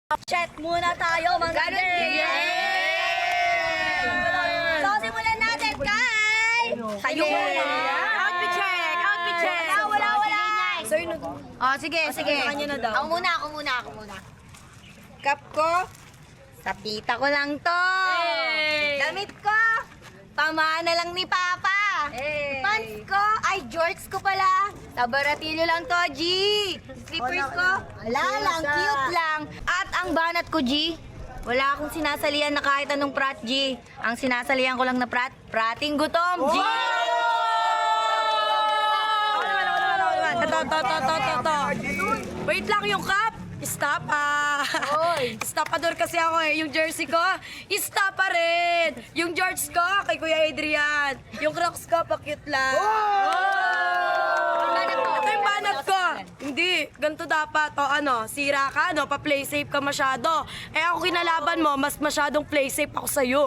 Check muna tayo mga Ganun. So, simulan natin kay... Tayo muna. Outfit check! Outfit check! Wala. Sir, oh, sige. Kanya na daw. Ako muna. Cup ko, sa tita ko lang to. Damit ko, pamana lang ni Papa. Pants ko, ay jorts ko pala. Sa Baratillo lang to, G. Slippers ko, wala lang, cute lang. At ang banat ko, G, wala akong sinasalihan na kahit anong prat, G. Ang sinasalihan ko lang na prating gutom, G. Wait lang yung cup. Stop Stoppador kasi ako eh. Yung jersey ko, stop pa rin. Yung George ko, kay Kuya Adrian. Yung Crocs ko, pa-cute lang. Ito yung banat ko. Hindi, ganito dapat. O ano, sira ka, no? Pa-play safe ka masyado. Eh ako kinalaban mo, mas masyadong play safe ako sa'yo.